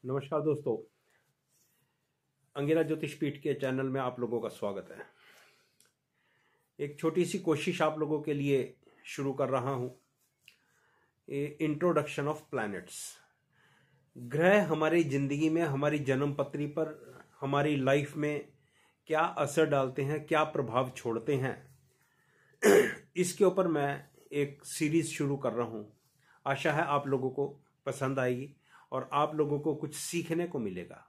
नमस्कार दोस्तों, अंगिरा ज्योतिष पीठ के चैनल में आप लोगों का स्वागत है। एक छोटी सी कोशिश आप लोगों के लिए शुरू कर रहा हूं। Introduction of planets. ग्रह हमारी जिंदगी में, हमारी जन्म पत्री पर, हमारी लाइफ में क्या असर डालते हैं, क्या प्रभाव छोड़ते हैं, इसके ऊपर मैं एक सीरीज शुरू कर रहा हूं। आशा है आप लोगों को पसंद आएगी और आप लोगों को कुछ सीखने को मिलेगा।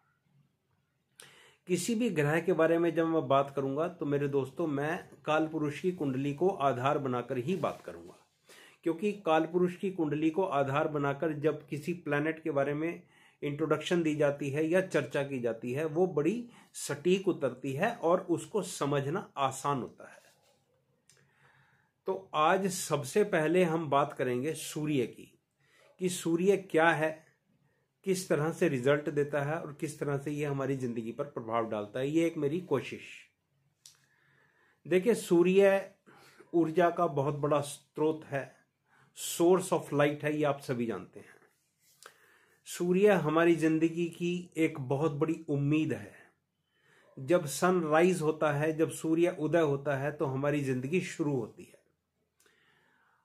किसी भी ग्रह के बारे में जब मैं बात करूंगा तो मेरे दोस्तों, मैं काल पुरुष की कुंडली को आधार बनाकर ही बात करूंगा, क्योंकि काल पुरुष की कुंडली को आधार बनाकर जब किसी प्लैनेट के बारे में इंट्रोडक्शन दी जाती है या चर्चा की जाती है, वो बड़ी सटीक उतरती है और उसको समझना आसान होता है। तो आज सबसे पहले हम बात करेंगे सूर्य की, कि सूर्य क्या है, किस तरह से रिजल्ट देता है और किस तरह से ये हमारी जिंदगी पर प्रभाव डालता है। ये एक मेरी कोशिश। देखिए, सूर्य ऊर्जा का बहुत बड़ा स्रोत है, सोर्स ऑफ लाइट है, ये आप सभी जानते हैं। सूर्य हमारी जिंदगी की एक बहुत बड़ी उम्मीद है। जब सनराइज होता है, जब सूर्य उदय होता है, तो हमारी जिंदगी शुरू होती है।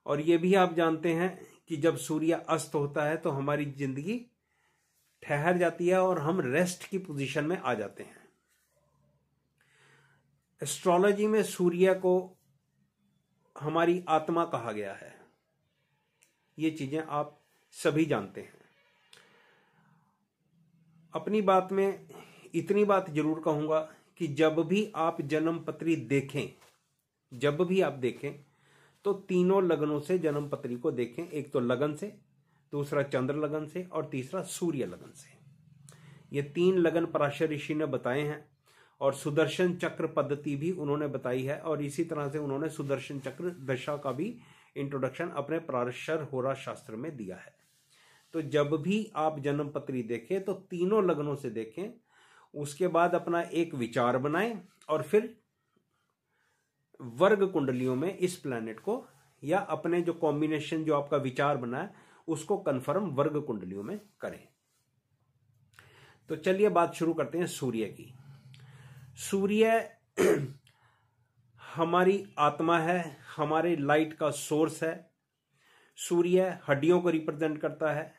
और ये भी आप जानते हैं कि जब सूर्य अस्त होता है तो हमारी जिंदगी ठहर जाती है और हम रेस्ट की पोजीशन में आ जाते हैं। एस्ट्रोलॉजी में सूर्य को हमारी आत्मा कहा गया है। ये चीजें आप सभी जानते हैं। अपनी बात में इतनी बात जरूर कहूंगा कि जब भी आप जन्म पत्री देखें, जब भी आप देखें, तो तीनों लगनों से जन्म पत्री को देखें। एक तो लगन से, दूसरा चंद्र लगन से और तीसरा सूर्य लगन से। ये तीन लगन पराशर ऋषि ने बताए हैं और सुदर्शन चक्र पद्धति भी उन्होंने बताई है। और इसी तरह से उन्होंने सुदर्शन चक्र दशा का भी इंट्रोडक्शन अपने पराशर होरा शास्त्र में दिया है। तो जब भी आप जन्म पत्री देखें तो तीनों लगनों से देखें, उसके बाद अपना एक विचार बनाएं और फिर वर्ग कुंडलियों में इस प्लैनेट को, या अपने जो कॉम्बिनेशन जो आपका विचार बना है उसको कंफर्म वर्ग कुंडलियों में करें। तो चलिए बात शुरू करते हैं सूर्य की। सूर्य हमारी आत्मा है, हमारे लाइट का सोर्स है। सूर्य हड्डियों को रिप्रेजेंट करता है।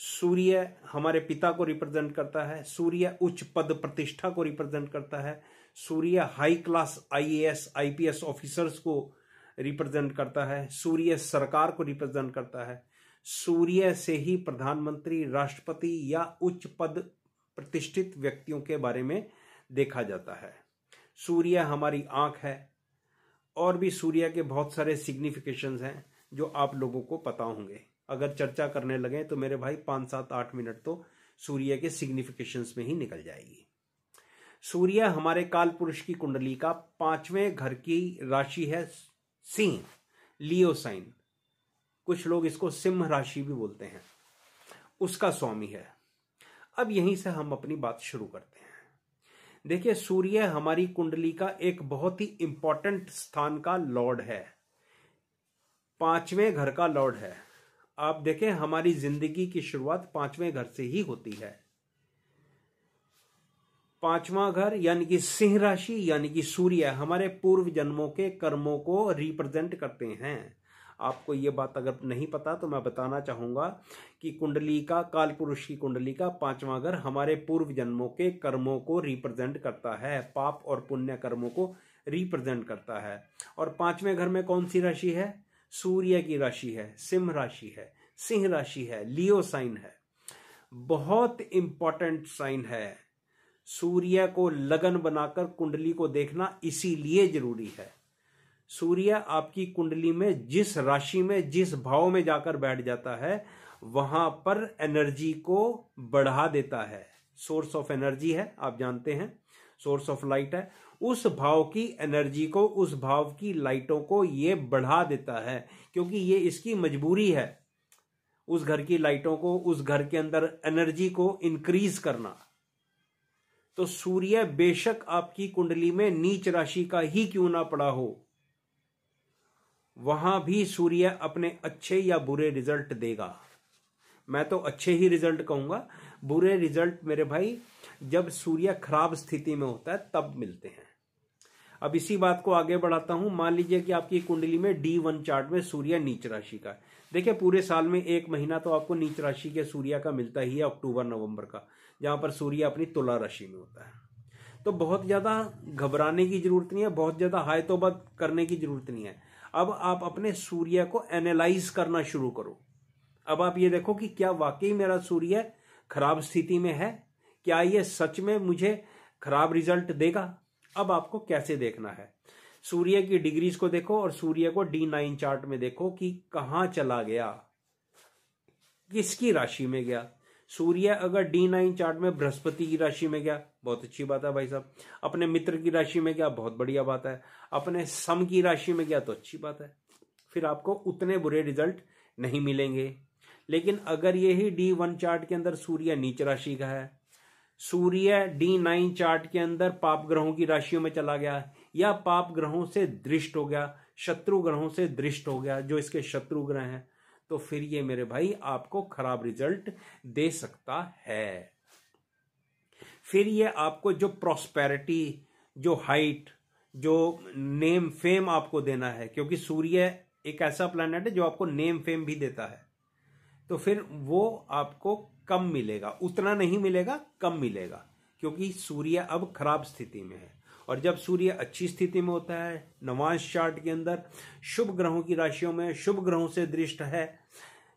सूर्य हमारे पिता को रिप्रेजेंट करता है। सूर्य उच्च पद प्रतिष्ठा को रिप्रेजेंट करता है। सूर्य high class IAS IPS officers को रिप्रेजेंट करता है। सूर्य सरकार को रिप्रेजेंट करता है। सूर्य से ही प्रधानमंत्री, राष्ट्रपति या उच्च पद प्रतिष्ठित व्यक्तियों के बारे में देखा जाता है। सूर्य हमारी आंख है। और भी सूर्य के बहुत सारे सिग्निफिकेशंस हैं जो आप लोगों को पता होंगे। अगर चर्चा करने लगे तो मेरे भाई 5, 7, 8 मिनट तो सूर्य के सिग्निफिकेशंस में ही निकल जाएगी। सूर्य हमारे काल पुरुष की कुंडली का 5वें घर की राशि है सिंह, लियो साइन। कुछ लोग इसको सिंह राशि भी बोलते हैं। उसका स्वामी है। अब यहीं से हम अपनी बात शुरू करते हैं। देखिए, सूर्य हमारी कुंडली का एक बहुत ही इंपॉर्टेंट स्थान का लॉर्ड है, 5वें घर का लॉर्ड है। आप देखें, हमारी जिंदगी की शुरुआत 5वें घर से ही होती है। 5वां घर यानी कि सिंह राशि, यानी कि सूर्य हमारे पूर्व जन्मों के कर्मों को रिप्रेजेंट करते हैं। आपको ये बात अगर नहीं पता तो मैं बताना चाहूंगा कि कुंडली का, काल पुरुष की कुंडली का 5वां घर हमारे पूर्व जन्मों के कर्मों को रिप्रेजेंट करता है, पाप और पुण्य कर्मों को रिप्रेजेंट करता है। और 5वें घर में कौन सी राशि है? सूर्य की राशि है, सिंह राशि है, सिंह राशि है, लियो साइन है। बहुत इंपॉर्टेंट साइन है। सूर्य को लगन बनाकर कुंडली को देखना इसीलिए जरूरी है। सूर्य आपकी कुंडली में जिस राशि में, जिस भाव में जाकर बैठ जाता है, वहां पर एनर्जी को बढ़ा देता है। सोर्स ऑफ एनर्जी है, आप जानते हैं, सोर्स ऑफ लाइट है। उस भाव की एनर्जी को, उस भाव की लाइटों को ये बढ़ा देता है, क्योंकि ये इसकी मजबूरी है उस घर की लाइटों को, उस घर के अंदर एनर्जी को इंक्रीज करना। तो सूर्य बेशक आपकी कुंडली में नीच राशि का ही क्यों ना पड़ा हो, वहां भी सूर्य अपने अच्छे या बुरे रिजल्ट देगा। मैं तो अच्छे ही रिजल्ट कहूंगा, बुरे रिजल्ट मेरे भाई जब सूर्य खराब स्थिति में होता है तब मिलते हैं। अब इसी बात को आगे बढ़ाता हूं। मान लीजिए कि आपकी कुंडली में D1 चार्ट में सूर्य नीच राशि का है। देखिए पूरे साल में एक महीना तो आपको नीच राशि के सूर्य का मिलता ही है, अक्टूबर नवंबर का, जहां पर सूर्य अपनी तुला राशि में होता है। तो बहुत ज्यादा घबराने की जरूरत नहीं है, बहुत ज्यादा हाय तौबा करने की जरूरत नहीं है। अब आप अपने सूर्य को एनालाइज करना शुरू करो। अब आप ये देखो कि क्या वाकई मेरा सूर्य खराब स्थिति में है, क्या ये सच में मुझे खराब रिजल्ट देगा। अब आपको कैसे देखना है, सूर्य की डिग्रीज को देखो और सूर्य को D9 चार्ट में देखो कि कहां चला गया, किसकी राशि में गया। सूर्य अगर D9 चार्ट में बृहस्पति की राशि में गया, बहुत अच्छी बात है भाई साहब। अपने मित्र की राशि में गया, बहुत बढ़िया बात है। अपने सम की राशि में गया तो अच्छी बात है, फिर आपको उतने बुरे रिजल्ट नहीं मिलेंगे। लेकिन अगर यही D1 चार्ट के अंदर सूर्य नीच राशि का है, सूर्य D9 चार्ट के अंदर पाप ग्रहों की राशियों में चला गया, या पाप ग्रहों से दृष्ट हो गया, शत्रु ग्रहों से दृष्ट हो गया, जो इसके शत्रु ग्रह हैं, तो फिर ये मेरे भाई आपको खराब रिजल्ट दे सकता है। फिर ये आपको जो प्रॉस्पेरिटी, जो हाइट, जो नेम फेम आपको देना है, क्योंकि सूर्य एक ऐसा प्लैनेट है जो आपको नेम फेम भी देता है, तो फिर वो आपको कम मिलेगा, उतना नहीं मिलेगा, कम मिलेगा, क्योंकि सूर्य अब खराब स्थिति में है। और जब सूर्य अच्छी स्थिति में होता है, नवांश चार्ट के अंदर शुभ ग्रहों की राशियों में शुभ ग्रहों से दृष्ट है,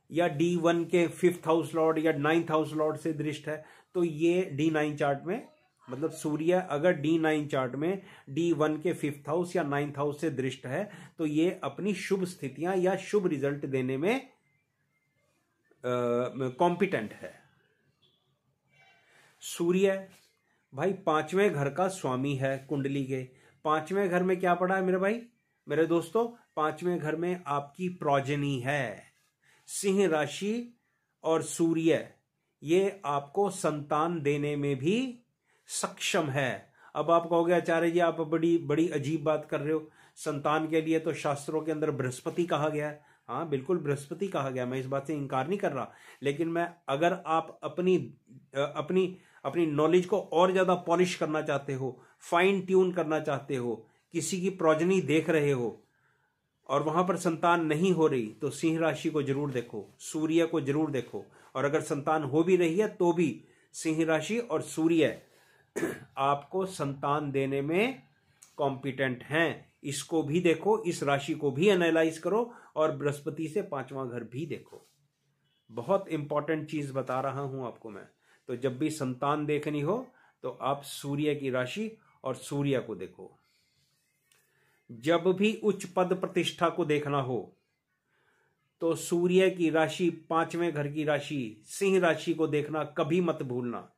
या D1 के 5th हाउस लॉर्ड या 9th हाउस लॉर्ड से दृष्ट है, तो ये D9 चार्ट में, मतलब सूर्य अगर D9 चार्ट में D1 के 5th हाउस या 9th हाउस से दृष्ट है, तो ये अपनी शुभ स्थितियां या शुभ रिजल्ट देने में कॉम्पिटेंट है। सूर्य भाई 5वें घर का स्वामी है कुंडली के। 5वें घर में क्या पड़ा है मेरे भाई, मेरे दोस्तों, 5वें घर में आपकी प्रोजनी है, सिंह राशि, और सूर्य ये आपको संतान देने में भी सक्षम है। अब आप कहोगे आचार्य जी आप बड़ी बड़ी अजीब बात कर रहे हो, संतान के लिए तो शास्त्रों के अंदर बृहस्पति कहा गया है। हाँ बिल्कुल बृहस्पति कहा गया, मैं इस बात से इनकार नहीं कर रहा, लेकिन मैं अगर आप अपनी नॉलेज को और ज्यादा पॉलिश करना चाहते हो, फाइन ट्यून करना चाहते हो, किसी की प्रोजनी देख रहे हो और वहां पर संतान नहीं हो रही, तो सिंह राशि को जरूर देखो, सूर्य को जरूर देखो, और अगर संतान हो भी रही है तो भी सिंह राशि और सूर्य आपको संतान देने में कॉम्पिटेंट हैं। इसको भी देखो, इस राशि को भी एनालाइज करो, और बृहस्पति से 5वां घर भी देखो। बहुत इंपॉर्टेंट चीज बता रहा हूं आपको मैं। तो जब भी संतान देखनी हो तो आप सूर्य की राशि और सूर्य को देखो। जब भी उच्च पद प्रतिष्ठा को देखना हो तो सूर्य की राशि, 5वें घर की राशि, सिंह राशि को देखना कभी मत भूलना।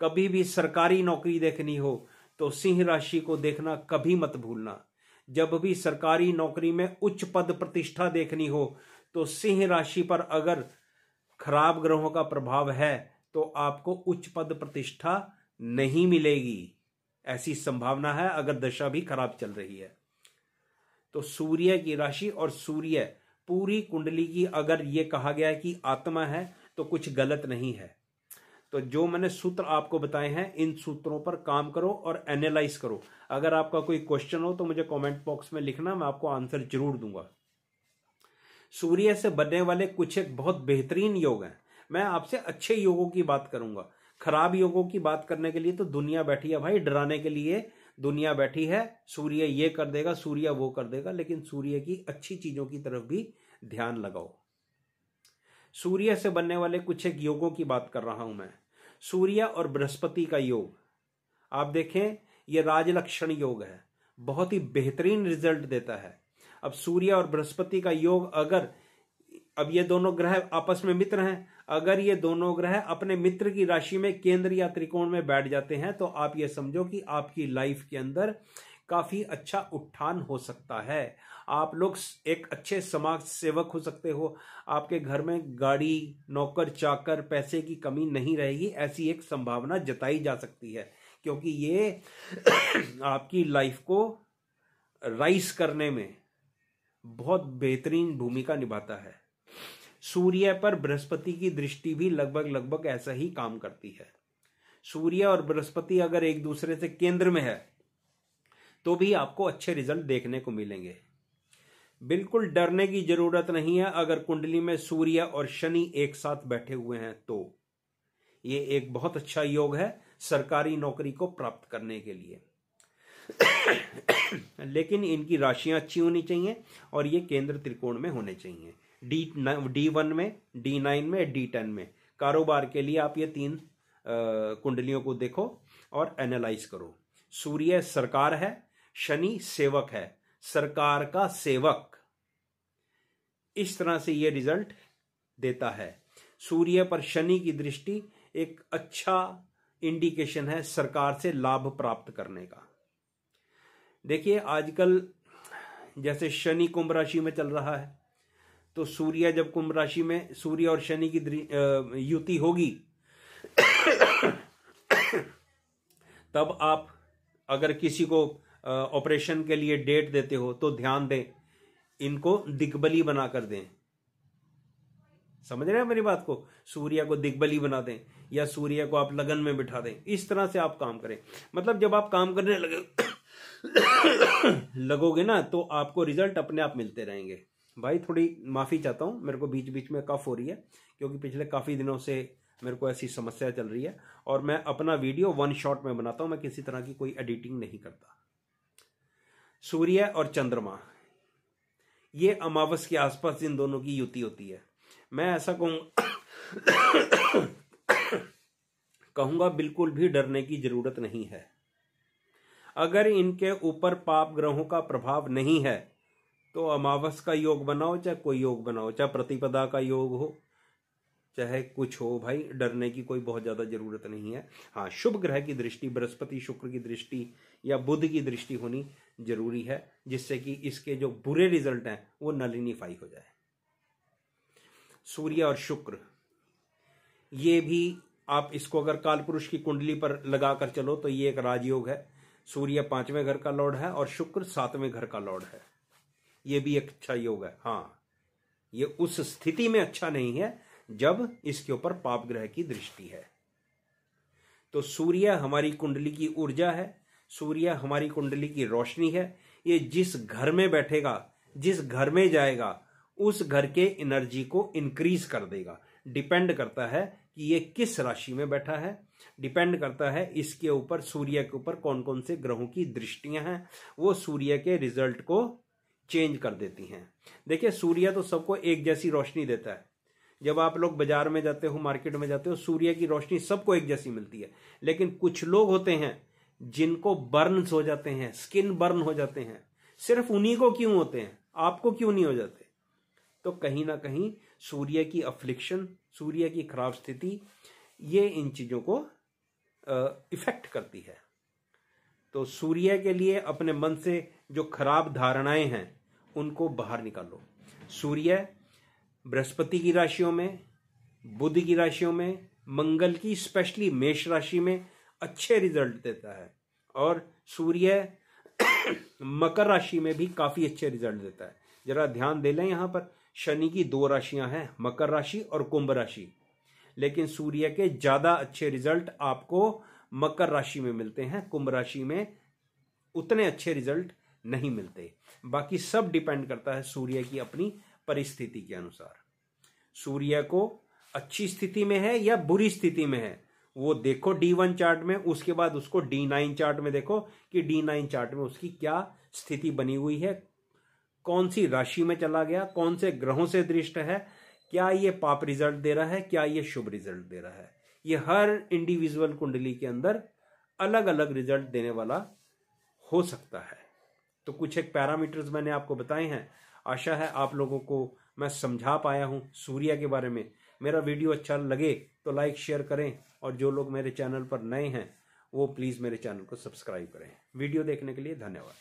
कभी भी सरकारी नौकरी देखनी हो तो सिंह राशि को देखना कभी मत भूलना। जब भी सरकारी नौकरी में उच्च पद प्रतिष्ठा देखनी हो तो सिंह राशि पर अगर खराब ग्रहों का प्रभाव है तो आपको उच्च पद प्रतिष्ठा नहीं मिलेगी, ऐसी संभावना है अगर दशा भी खराब चल रही है। तो सूर्य की राशि और सूर्य पूरी कुंडली की अगर ये कहा गया है कि आत्मा है तो कुछ गलत नहीं है। तो जो मैंने सूत्र आपको बताए हैं, इन सूत्रों पर काम करो और एनालाइज करो। अगर आपका कोई क्वेश्चन हो तो मुझे कमेंट बॉक्स में लिखना, मैं आपको आंसर जरूर दूंगा। सूर्य से बनने वाले कुछ एक बहुत बेहतरीन योग हैं। मैं आपसे अच्छे योगों की बात करूंगा, खराब योगों की बात करने के लिए तो दुनिया बैठी है भाई, डराने के लिए दुनिया बैठी है। सूर्य ये कर देगा, सूर्य वो कर देगा, लेकिन सूर्य की अच्छी चीजों की तरफ भी ध्यान लगाओ। सूर्य से बनने वाले कुछ एक योगों की बात कर रहा हूं मैं। सूर्य और बृहस्पति का योग आप देखें, यह राजलक्षण योग है, बहुत ही बेहतरीन रिजल्ट देता है। अब सूर्य और बृहस्पति का योग, अगर अब ये दोनों ग्रह आपस में मित्र हैं, अगर ये दोनों ग्रह अपने मित्र की राशि में केंद्र या त्रिकोण में बैठ जाते हैं तो आप ये समझो कि आपकी लाइफ के अंदर काफी अच्छा उत्थान हो सकता है। आप लोग एक अच्छे समाज सेवक हो सकते हो, आपके घर में गाड़ी, नौकर चाकर, पैसे की कमी नहीं रहेगी, ऐसी एक संभावना जताई जा सकती है, क्योंकि ये आपकी लाइफ को राइज करने में बहुत बेहतरीन भूमिका निभाता है। सूर्य पर बृहस्पति की दृष्टि भी लगभग ऐसा ही काम करती है। सूर्य और बृहस्पति अगर एक दूसरे से केंद्र में है तो भी आपको अच्छे रिजल्ट देखने को मिलेंगे। बिल्कुल डरने की जरूरत नहीं है अगर कुंडली में सूर्य और शनि एक साथ बैठे हुए हैं तो ये एक बहुत अच्छा योग है सरकारी नौकरी को प्राप्त करने के लिए। लेकिन इनकी राशियां अच्छी होनी चाहिए और ये केंद्र त्रिकोण में होने चाहिए, D1 में, D9 में, D10 में। कारोबार के लिए आप ये 3 कुंडलियों को देखो और एनालाइज करो। सूर्य सरकार है, शनि सेवक है, सरकार का सेवक। इस तरह से ये रिजल्ट देता है। सूर्य पर शनि की दृष्टि एक अच्छा इंडिकेशन है सरकार से लाभ प्राप्त करने का। देखिए आजकल जैसे शनि कुंभ राशि में चल रहा है, तो सूर्य जब कुंभ राशि में सूर्य और शनि की युति होगी तब आप अगर किसी को ऑपरेशन के लिए डेट देते हो तो ध्यान दें, इनको दिग्बली बनाकर दें। समझ रहे हैं मेरी बात को? सूर्य को दिग्बली बना दें या सूर्य को आप लगन में बिठा दें। इस तरह से आप काम करें। मतलब जब आप काम करने लगोगे ना तो आपको रिजल्ट अपने आप मिलते रहेंगे। भाई थोड़ी माफी चाहता हूं, मेरे को बीच बीच में कफ हो रही है क्योंकि पिछले काफी दिनों से मेरे को ऐसी समस्या चल रही है और मैं अपना वीडियो 1 शॉट में बनाता हूं, मैं किसी तरह की कोई एडिटिंग नहीं करता। सूर्य और चंद्रमा, ये अमावस के आसपास इन दोनों की युति होती है। मैं ऐसा कहूंगा बिल्कुल भी डरने की जरूरत नहीं है। अगर इनके ऊपर पाप ग्रहों का प्रभाव नहीं है तो अमावस का योग बनाओ, चाहे कोई योग बनाओ, चाहे प्रतिपदा का योग हो, चाहे कुछ हो, भाई डरने की कोई बहुत ज्यादा जरूरत नहीं है। हाँ, शुभ ग्रह की दृष्टि, बृहस्पति शुक्र की दृष्टि या बुध की दृष्टि होनी जरूरी है, जिससे कि इसके जो बुरे रिजल्ट हैं वो नलिनीफाई हो जाए। सूर्य और शुक्र, ये भी आप इसको अगर कालपुरुष की कुंडली पर लगाकर चलो तो ये एक राजयोग है। सूर्य 5वें घर का लॉर्ड है और शुक्र 7वें घर का लॉर्ड है। ये भी एक अच्छा योग है। हाँ, ये उस स्थिति में अच्छा नहीं है जब इसके ऊपर पाप ग्रह की दृष्टि है। तो सूर्य हमारी कुंडली की ऊर्जा है, सूर्य हमारी कुंडली की रोशनी है। ये जिस घर में बैठेगा, जिस घर में जाएगा, उस घर के एनर्जी को इंक्रीज कर देगा। डिपेंड करता है कि ये किस राशि में बैठा है, डिपेंड करता है इसके ऊपर, सूर्य के ऊपर कौन कौन से ग्रहों की दृष्टियां हैं, वो सूर्य के रिजल्ट को चेंज कर देती हैं। देखिए सूर्य तो सबको एक जैसी रोशनी देता है। जब आप लोग बाजार में जाते हो, मार्केट में जाते हो, सूर्य की रोशनी सबको एक जैसी मिलती है। लेकिन कुछ लोग होते हैं जिनको बर्न्स हो जाते हैं, स्किन बर्न हो जाते हैं। सिर्फ उन्हीं को क्यों होते हैं, आपको क्यों नहीं हो जाते? तो कहीं ना कहीं सूर्य की अफ्लिक्शन, सूर्य की खराब स्थिति, ये इन चीजों को इफेक्ट करती है। तो सूर्य के लिए अपने मन से जो खराब धारणाएं हैं उनको बाहर निकालो। सूर्य बृहस्पति की राशियों में, बुध की राशियों में, मंगल की स्पेशली मेष राशि में अच्छे रिजल्ट देता है और सूर्य मकर राशि में भी काफी अच्छे रिजल्ट देता है। जरा ध्यान दे लें, यहां पर शनि की 2 राशियां हैं, मकर राशि और कुंभ राशि, लेकिन सूर्य के ज्यादा अच्छे रिजल्ट आपको मकर राशि में मिलते हैं, कुंभ राशि में उतने अच्छे रिजल्ट नहीं मिलते। बाकी सब डिपेंड करता है सूर्य की अपनी परिस्थिति के अनुसार। सूर्य को अच्छी स्थिति में है या बुरी स्थिति में है वो देखो D1 चार्ट में, उसके बाद उसको D9 चार्ट में देखो कि D9 चार्ट में उसकी क्या स्थिति बनी हुई है, कौन सी राशि में चला गया, कौन से ग्रहों से दृष्ट है, क्या ये पाप रिजल्ट दे रहा है, क्या ये शुभ रिजल्ट दे रहा है। ये हर इंडिविजुअल कुंडली के अंदर अलग अलग रिजल्ट देने वाला हो सकता है। तो कुछ एक पैरामीटर्स मैंने आपको बताए हैं। आशा है आप लोगों को मैं समझा पाया हूं सूर्य के बारे में। मेरा वीडियो अच्छा लगे तो लाइक शेयर करें और जो लोग मेरे चैनल पर नए हैं वो प्लीज़ मेरे चैनल को सब्सक्राइब करें। वीडियो देखने के लिए धन्यवाद।